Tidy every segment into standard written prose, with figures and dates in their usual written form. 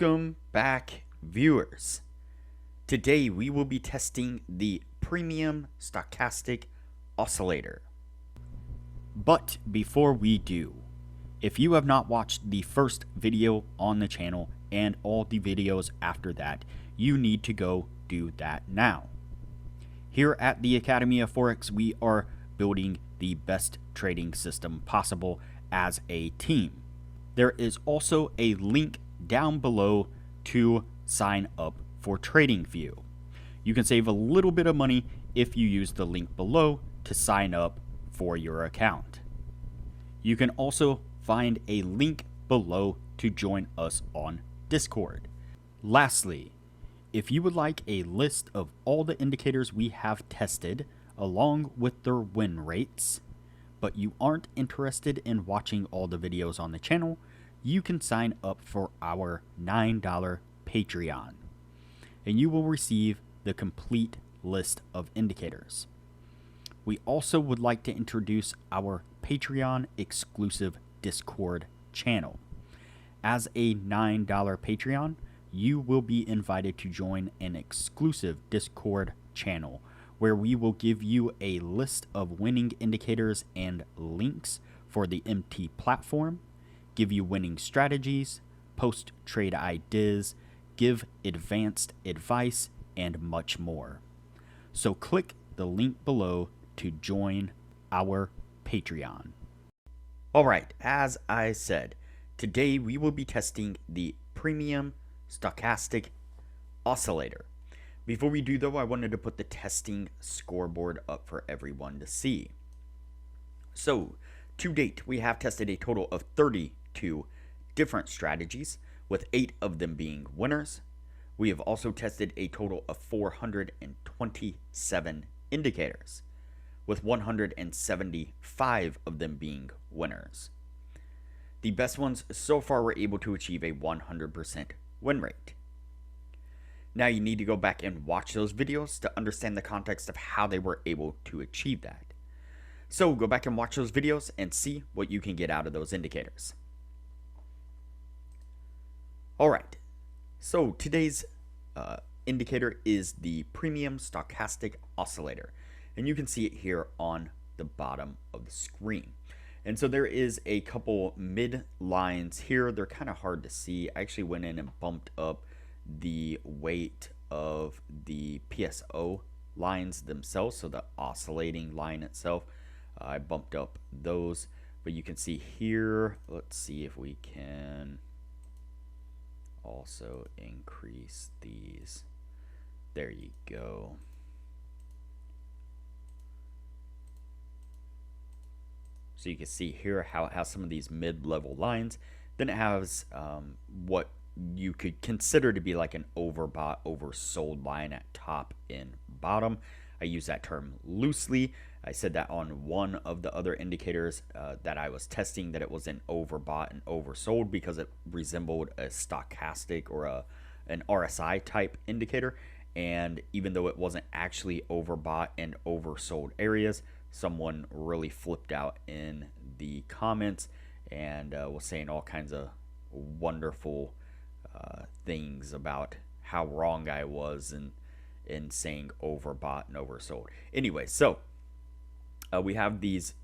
Welcome back, viewers. Today we will be testing the premium stochastic oscillator. But before we do, if you have not watched the first video on the channel and all the videos after that, you need to go do that now. Here at the Academy of Forex, we are building the best trading system possible as a team. There is also a link down below to sign up for Tradingview. You can save a little bit of money if you use the link below to sign up for your account. You can also find a link below to join us on Discord. Lastly, if you would like a list of all the indicators we have tested along with their win rates, but you aren't interested in watching all the videos on the channel, you can sign up for our $9 Patreon, and you will receive the complete list of indicators. We also would like to introduce our Patreon exclusive Discord channel. As a $9 Patreon, you will be invited to join an exclusive Discord channel where we will give you a list of winning indicators and links for the MT platform, give you winning strategies, post trade ideas, give advanced advice, and much more. So click the link below to join our Patreon. Alright, as I said, today we will be testing the premium stochastic oscillator. Before we do though, I wanted to put the testing scoreboard up for everyone to see. So, to date, we have tested a total of 32 different strategies, with 8 of them being winners. We have also tested a total of 427 indicators, with 175 of them being winners. The best ones so far were able to achieve a 100% win rate. Now you need to go back and watch those videos to understand the context of how they were able to achieve that. So go back and watch those videos and see what you can get out of those indicators. Alright, so today's indicator is the premium stochastic oscillator, and you can see it here on the bottom of the screen. And so there is a couple mid lines here. They're kind of hard to see. I actually went in and bumped up the weight of the PSO lines themselves, so the oscillating line itself. I bumped up those, but you can see here, let's see if we can also increase these. There you go. So you can see here how it has some of these mid-level lines. Then it has what you could consider to be like an overbought, oversold line at top and bottom. I use that term loosely. I said that on one of the other indicators that I was testing, that it was an overbought and oversold because it resembled a stochastic or an RSI type indicator. And even though it wasn't actually overbought and oversold areas, someone really flipped out in the comments and was saying all kinds of wonderful things about how wrong I was in saying overbought and oversold. Anyway, so we have these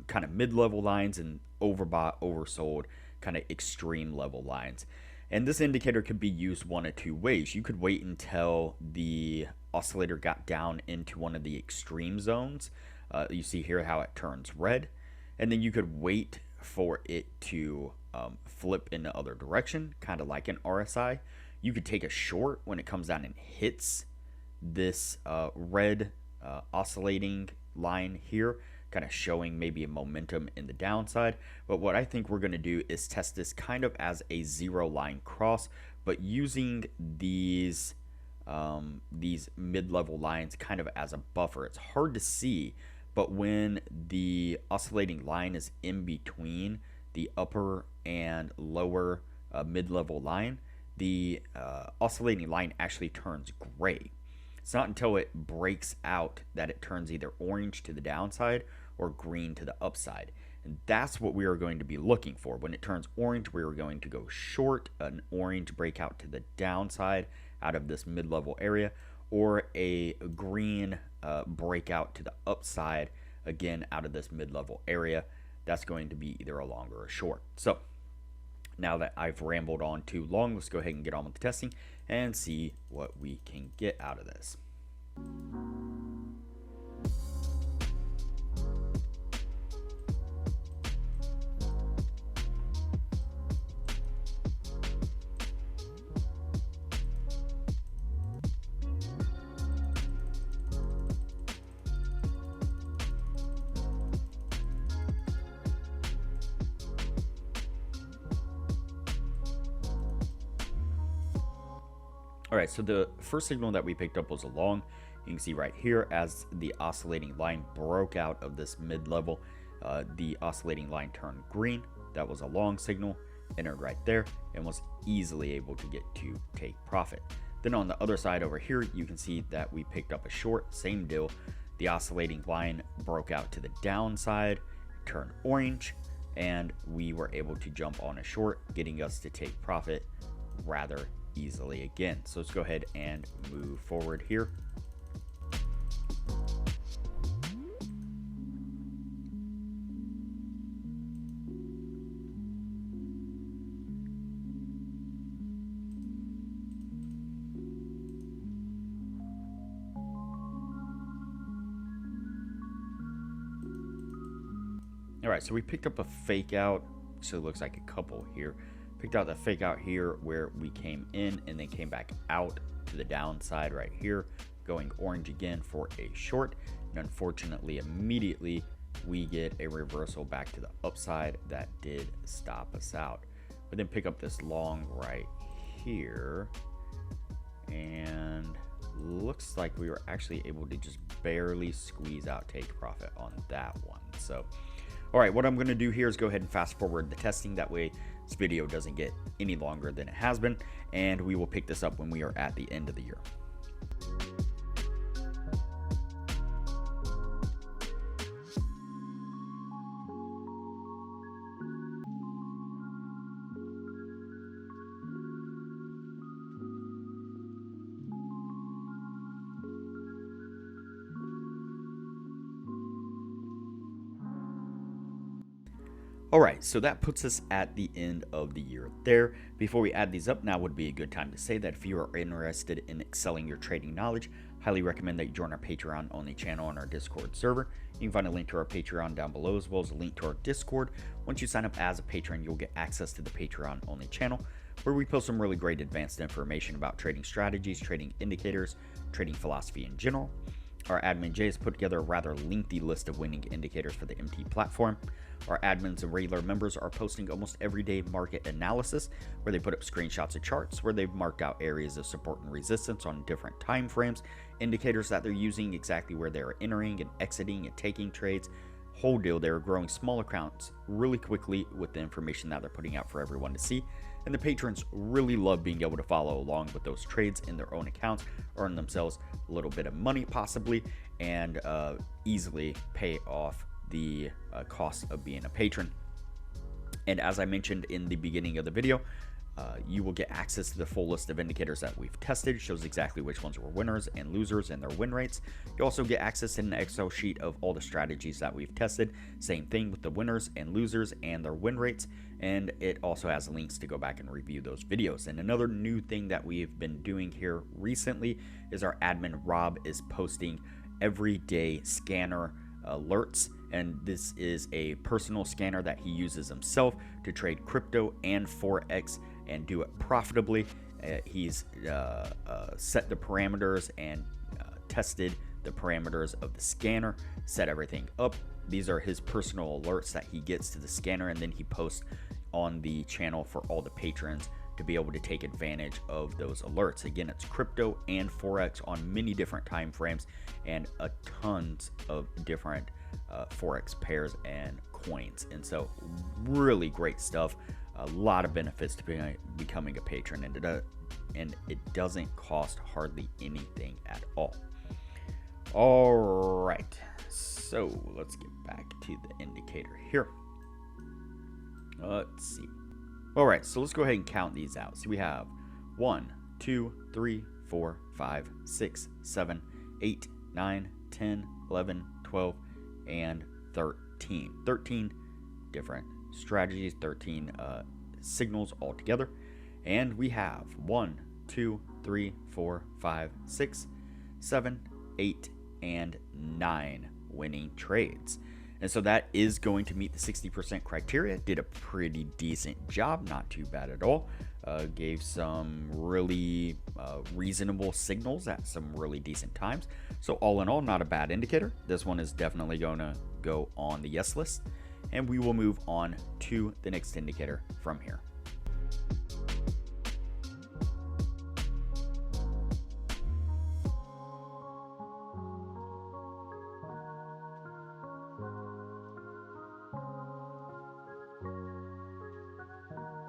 kind of mid-level lines and overbought, oversold, kind of extreme level lines. And this indicator could be used one of two ways. You could wait until the oscillator got down into one of the extreme zones. You see here how it turns red. And then you could wait for it to flip in the other direction, kind of like an RSI. You could take a short when it comes down and hits this red oscillating line here, kind of showing maybe a momentum in the downside. But what I think we're going to do is test this kind of as a zero line cross, but using these mid-level lines kind of as a buffer. It's hard to see, but when the oscillating line is in between the upper and lower mid-level line, the oscillating line actually turns gray. It's not until it breaks out that it turns either orange to the downside or green to the upside. And that's what we are going to be looking for. When it turns orange, we are going to go short, an orange breakout to the downside out of this mid-level area, or a green breakout to the upside, again, out of this mid-level area. That's going to be either a long or a short. So now that I've rambled on too long, let's go ahead and get on with the testing and see what we can get out of this. All right, so the first signal that we picked up was a long. You can see right here as the oscillating line broke out of this mid-level, the oscillating line turned green. That was a long signal, entered right there, and was easily able to get to take profit. Then on the other side over here, you can see that we picked up a short, same deal. The oscillating line broke out to the downside, turned orange, and we were able to jump on a short, getting us to take profit rather easily again. So let's go ahead and move forward here. All right, so we picked up a fake out, so it looks like a couple here. Picked out the fake out here where we came in and then came back out to the downside right here, going orange again for a short. And unfortunately, immediately we get a reversal back to the upside that did stop us out. We then pick up this long right here, and looks like we were actually able to just barely squeeze out take profit on that one. So all right, what I'm going to do here is go ahead and fast forward the testing. That way this video doesn't get any longer than it has been, and we will pick this up when we are at the end of the year. All right, so that puts us at the end of the year there. Before we add these up, now would be a good time to say that if you are interested in excelling your trading knowledge, highly recommend that you join our Patreon only channel on our Discord server. You can find a link to our Patreon down below, as well as a link to our Discord. Once you sign up as a patron, you'll get access to the Patreon only channel, where we post some really great advanced information about trading strategies, trading indicators, trading philosophy in general. Our admin Jay has put together a rather lengthy list of winning indicators for the MT platform. Our admins and regular members are posting almost everyday market analysis, where they put up screenshots of charts where they've marked out areas of support and resistance on different time frames, indicators that they're using, exactly where they're entering and exiting and taking trades. Whole deal. They're growing small accounts really quickly with the information that they're putting out for everyone to see. And the patrons really love being able to follow along with those trades in their own accounts, earn themselves a little bit of money possibly, and easily pay off the cost of being a patron. And as I mentioned in the beginning of the video, you will get access to the full list of indicators that we've tested. It shows exactly which ones were winners and losers and their win rates. You also get access to an Excel sheet of all the strategies that we've tested. Same thing with the winners and losers and their win rates. And it also has links to go back and review those videos. And another new thing that we've been doing here recently is our admin Rob is posting everyday scanner alerts. And this is a personal scanner that he uses himself to trade crypto and Forex and do it profitably. He's set the parameters and tested the parameters of the scanner, set everything up. These are his personal alerts that he gets to the scanner, and then he posts on the channel for all the patrons to be able to take advantage of those alerts. Again, it's crypto and Forex on many different time frames and a tons of different Forex pairs and coins. And so really great stuff. A lot of benefits to becoming a patron, and it doesn't cost hardly anything at all. All right, so let's get back to the indicator here. Let's see. All right, so let's go ahead and count these out. So we have 1, 2, 3, 4, 5, 6, 7, 8, 9, 10, 11, 12, and 13. 13 different strategies, 13 signals altogether. And we have 1, 2, 3, 4, 5, 6, 7, 8, and 9 winning trades. And so that is going to meet the 60% criteria. Did a pretty decent job, not too bad at all. Gave some really reasonable signals at some really decent times. So all in all, not a bad indicator. This one is definitely going to go on the yes list. And we will move on to the next indicator from here.